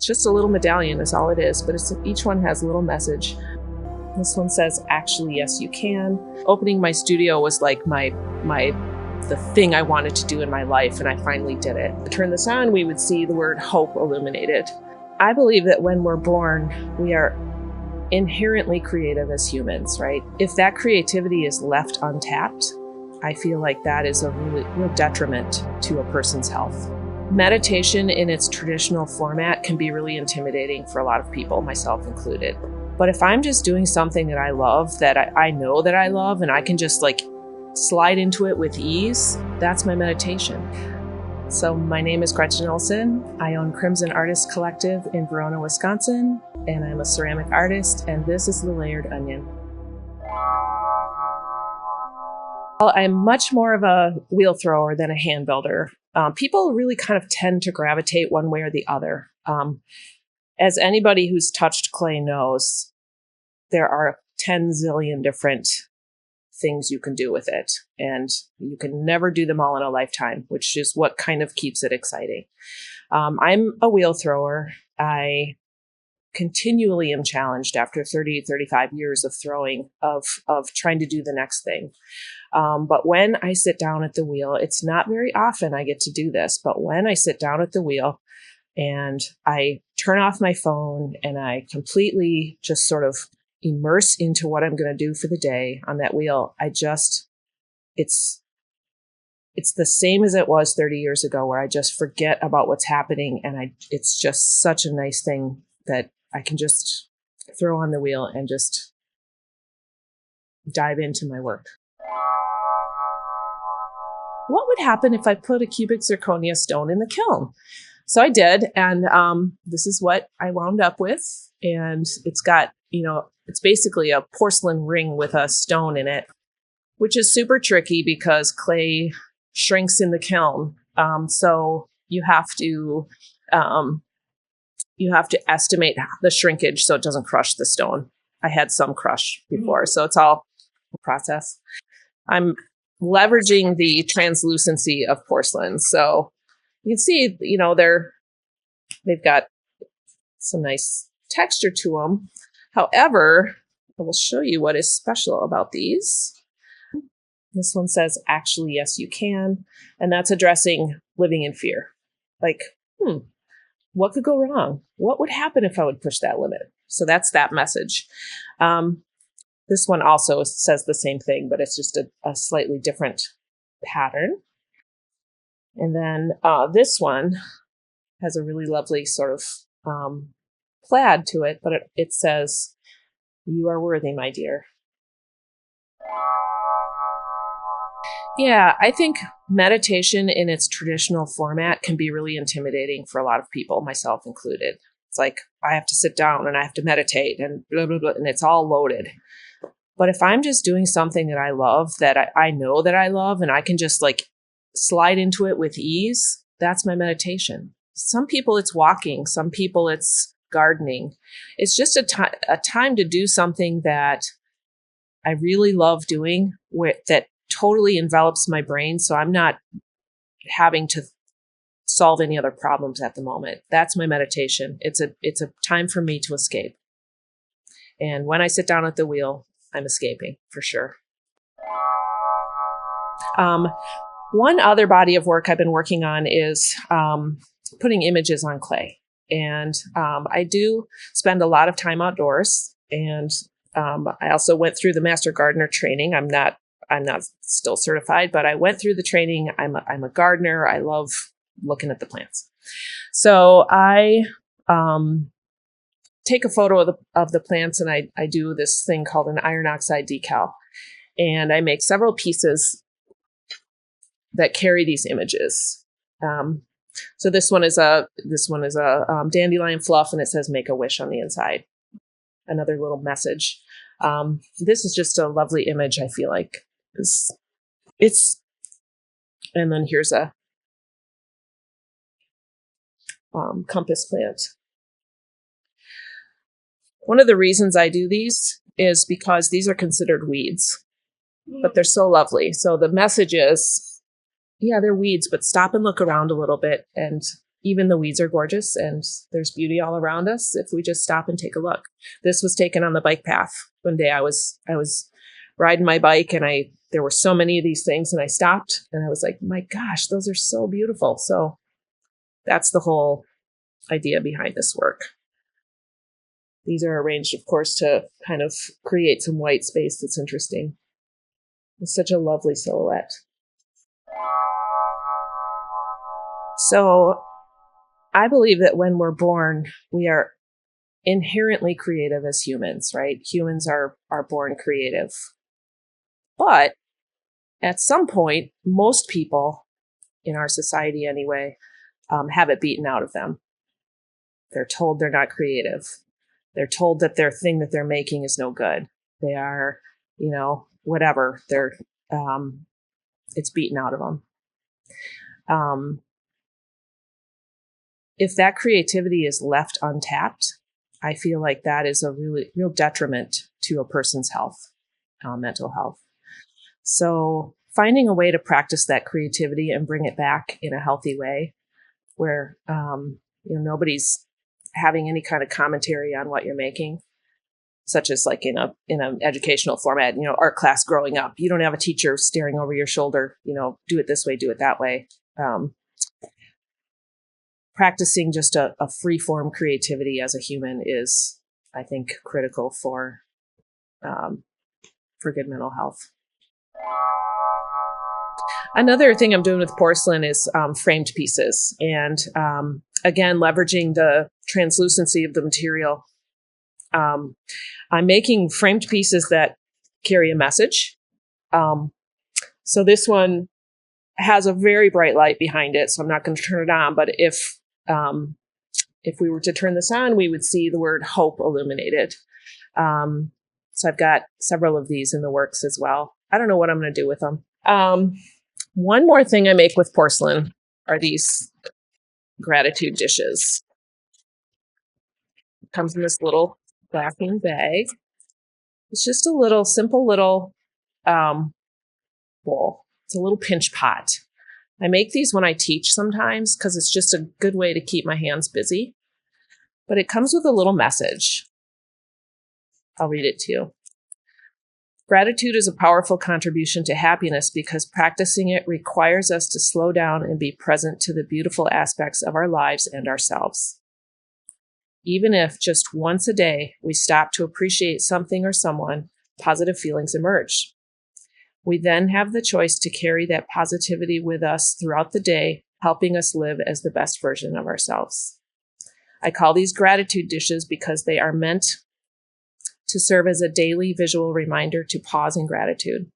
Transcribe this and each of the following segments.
It's just a little medallion is all it is, but each one has a little message. This one says, actually, yes, you can. Opening my studio was like the thing I wanted to do in my life, and I finally did it. To turn this on, we would see the word hope illuminated. I believe that when we're born, we are inherently creative as humans, right? If that creativity is left untapped, I feel like that is a real detriment to a person's health. Meditation in its traditional format can be really intimidating for a lot of people, myself included. But if I'm just doing something that I love, that I know that I love, and I can just like slide into it with ease, that's my meditation. So my name is Gretchen Olson. I own Crimson Artist Collective in Verona, Wisconsin, and I'm a ceramic artist, and this is The Layered Onion. Well, I'm much more of a wheel thrower than a hand builder. People really kind of tend to gravitate one way or the other. As anybody who's touched clay knows, there are 10 zillion different things you can do with it, and you can never do them all in a lifetime, which is what kind of keeps it exciting. I'm a wheel thrower. I continually am challenged after 30, 35 years of throwing, of trying to do the next thing. But when I sit down at the wheel, it's not very often I get to do this, but when I sit down at the wheel and I turn off my phone and I completely just sort of immerse into what I'm going to do for the day on that wheel, it's the same as it was 30 years ago, where I just forget about what's happening. And it's just such a nice thing that I can just throw on the wheel and just dive into my work. What would happen if I put a cubic zirconia stone in the kiln? So I did, and this is what I wound up with. And it's got, it's basically a porcelain ring with a stone in it, which is super tricky because clay shrinks in the kiln. So you have to estimate the shrinkage so it doesn't crush the stone. I had some crush before, so it's all a process. I'm leveraging the translucency of porcelain. So you can see, they've got some nice texture to them. However, I will show you what is special about these. This one says, actually, yes, you can. And that's addressing living in fear. Like, what could go wrong? What would happen if I would push that limit? So that's that message. This one also says the same thing, but it's just a slightly different pattern. And then this one has a really lovely sort of plaid to it, but it says, you are worthy, my dear. Yeah, I think meditation in its traditional format can be really intimidating for a lot of people, myself included. It's like, I have to sit down and I have to meditate and blah, blah, blah, and it's all loaded. But if I'm just doing something that I love, that I know that I love, and I can just like slide into it with ease, that's my meditation. Some people it's walking, some people it's gardening. It's just a time to do something that I really love doing, that totally envelops my brain, so I'm not having to solve any other problems at the moment. That's my meditation. It's a time for me to escape. And when I sit down at the wheel, I'm escaping for sure. One other body of work I've been working on is putting images on clay. And I do spend a lot of time outdoors. And I also went through the Master Gardener training. I'm not still certified, but I went through the training. I'm a gardener. I love looking at the plants. So I take a photo of the plants, and I do this thing called an iron oxide decal. And I make several pieces that carry these images. So this one is a dandelion fluff, and it says "Make a wish" on the inside. Another little message. This is just a lovely image. I feel like it's, and then here's a compass plant. One of the reasons I do these is because these are considered weeds, but they're so lovely. So the message is, yeah, they're weeds, but stop and look around a little bit, and even the weeds are gorgeous and there's beauty all around us if we just stop and take a look. This was taken on the bike path. One day I was riding my bike and there were so many of these things and I stopped and I was like, my gosh, those are so beautiful. So that's the whole idea behind this work. These are arranged, of course, to kind of create some white space that's interesting. It's such a lovely silhouette. So I believe that when we're born, we are inherently creative as humans, right? Humans are born creative. But at some point, most people in our society anyway, have it beaten out of them. They're told they're not creative. They're told that their thing that they're making is no good. They are, whatever. It's beaten out of them. If that creativity is left untapped, I feel like that is a real detriment to a person's health, mental health. So finding a way to practice that creativity and bring it back in a healthy way where, nobody's having any kind of commentary on what you're making, such as like in an educational format, art class growing up. You don't have a teacher staring over your shoulder, do it this way, do it that way. Practicing just a free form creativity as a human is, I think, critical for good mental health. Another thing I'm doing with porcelain is framed pieces. And again, leveraging the translucency of the material. I'm making framed pieces that carry a message. So this one has a very bright light behind it, so I'm not going to turn it on. But if we were to turn this on, we would see the word hope illuminated. So I've got several of these in the works as well. I don't know what I'm going to do with them. One more thing I make with porcelain are these gratitude dishes. It comes in this little glassine bag. It's just a simple little bowl. It's a little pinch pot. I make these when I teach sometimes because it's just a good way to keep my hands busy. But it comes with a little message. I'll read it to you. Gratitude is a powerful contribution to happiness because practicing it requires us to slow down and be present to the beautiful aspects of our lives and ourselves. Even if just once a day we stop to appreciate something or someone, positive feelings emerge. We then have the choice to carry that positivity with us throughout the day, helping us live as the best version of ourselves. I call these gratitude dishes because they are meant to serve as a daily visual reminder to pause in gratitude.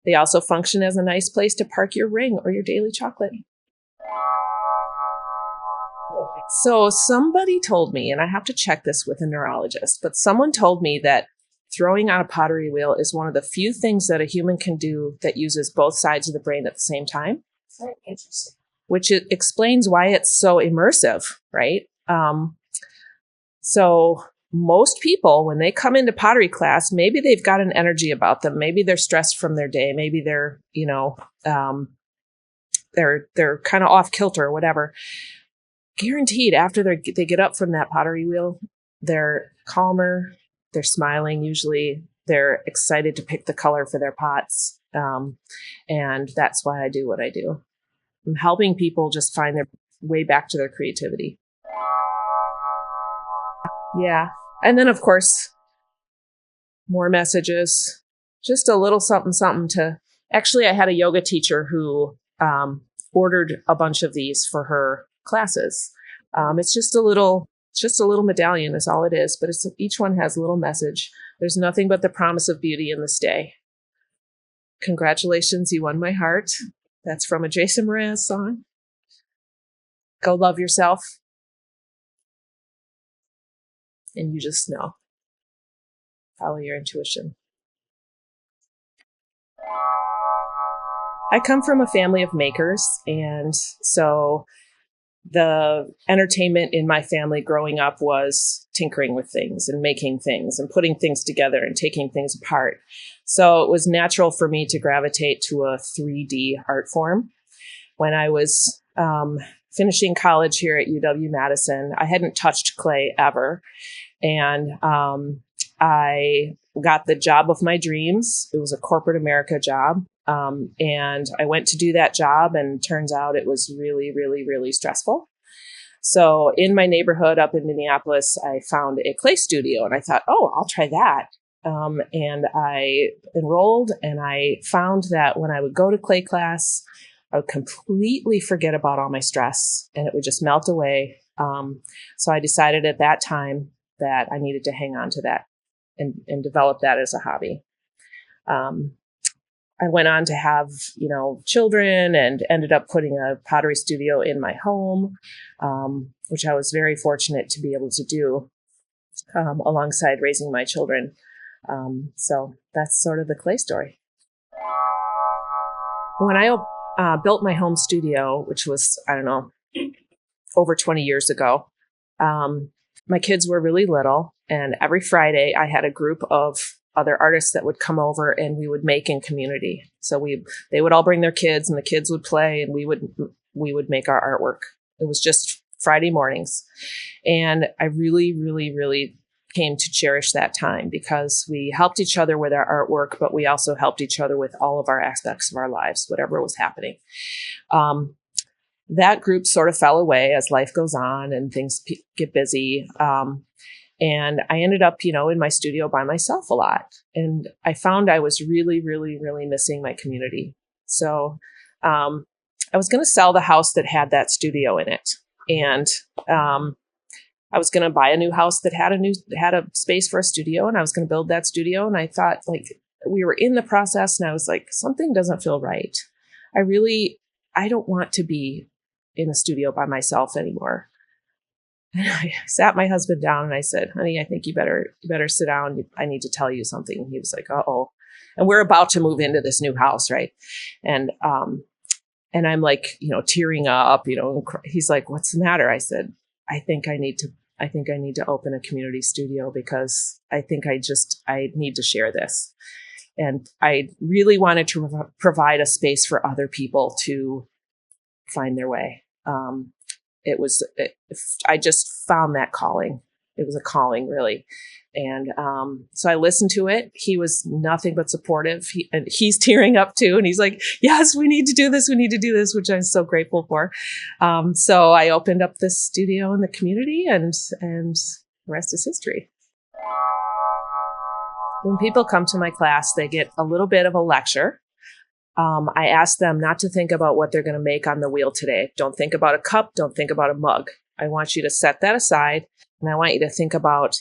They also function as a nice place to park your ring or your daily chocolate. So somebody told me, and I have to check this with a neurologist, but someone told me that throwing on a pottery wheel is one of the few things that a human can do that uses both sides of the brain at the same time. Very interesting. Which explains why it's so immersive, right? So most people, when they come into pottery class, maybe they've got an energy about them. Maybe they're stressed from their day. Maybe they're, they're kind of off kilter or whatever. Guaranteed, after they get up from that pottery wheel, they're calmer. They're smiling. Usually, they're excited to pick the color for their pots, and that's why I do what I do. I'm helping people just find their way back to their creativity. Yeah. And then, of course, more messages, just a little something to, actually, I had a yoga teacher who ordered a bunch of these for her classes. It's just a little medallion is all it is, but each one has a little message. There's nothing but the promise of beauty in this day. Congratulations, you won my heart. That's from a Jason Mraz song. Go love yourself. And you just know. Follow your intuition. I come from a family of makers, and so the entertainment in my family growing up was tinkering with things and making things and putting things together and taking things apart. So it was natural for me to gravitate to a 3D art form. When I was finishing college here at UW-Madison. I hadn't touched clay ever. And I got the job of my dreams. It was a corporate America job. And I went to do that job, and turns out it was really, really, really stressful. So in my neighborhood up in Minneapolis, I found a clay studio, and I thought, oh, I'll try that. And I enrolled, and I found that when I would go to clay class, I would completely forget about all my stress, and it would just melt away. So I decided at that time that I needed to hang on to that and develop that as a hobby. I went on to have, children, and ended up putting a pottery studio in my home, which I was very fortunate to be able to do alongside raising my children. So that's sort of the clay story. When I built my home studio, which was, over 20 years ago, my kids were really little, and every Friday I had a group of other artists that would come over, and we would make in community. So they would all bring their kids, and the kids would play, and we would make our artwork. It was just Friday mornings. And I really, really, really came to cherish that time, because we helped each other with our artwork, but we also helped each other with all of our aspects of our lives, whatever was happening. That group sort of fell away as life goes on and things get busy. And I ended up, in my studio by myself a lot. And I found I was really, really, really missing my community. So I was going to sell the house that had that studio in it. And I was going to buy a new house that had a space for a studio, and I was going to build that studio. And I thought, we were in the process, and I was like, something doesn't feel right. I don't want to be in a studio by myself anymore. And I sat my husband down and I said, honey, I think you better sit down. I need to tell you something. He was like, uh-oh. And we're about to move into this new house, right? And I'm like, tearing up, he's like, what's the matter? I said, I think I need to open a community studio, because I think I need to share this. And I really wanted to provide a space for other people to find their way. I just found that calling. It was a calling, really. And so I listened to it. He was nothing but supportive. He's tearing up too. And he's like, yes, we need to do this. We need to do this, which I'm so grateful for. So I opened up this studio in the community, and the rest is history. When people come to my class, they get a little bit of a lecture. I ask them not to think about what they're going to make on the wheel today. Don't think about a cup. Don't think about a mug. I want you to set that aside, and I want you to think about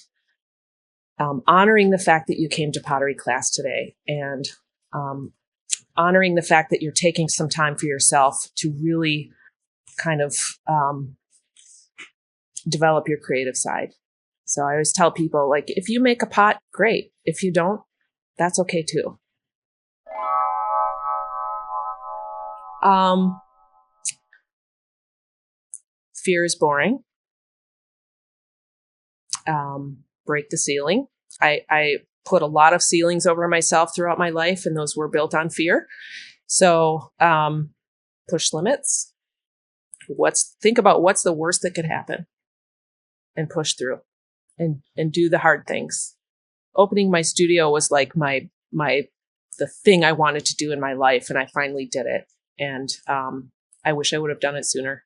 honoring the fact that you came to pottery class today, and honoring the fact that you're taking some time for yourself to really kind of develop your creative side. So I always tell people, if you make a pot, great. If you don't, that's okay too. Fear is boring. Break the ceiling. I put a lot of ceilings over myself throughout my life, and those were built on fear. So push limits. Think about what's the worst that could happen, and push through, and do the hard things. Opening my studio was like the thing I wanted to do in my life, and I finally did it. And I wish I would have done it sooner,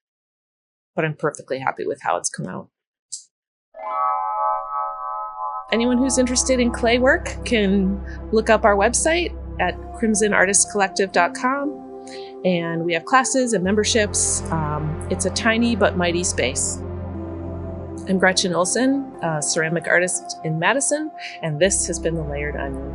but I'm perfectly happy with how it's come out. Anyone who's interested in clay work can look up our website at crimsonartistcollective.com, and we have classes and memberships. It's a tiny but mighty space. I'm Gretchen Olson, a ceramic artist in Madison, and this has been The Layered Onion.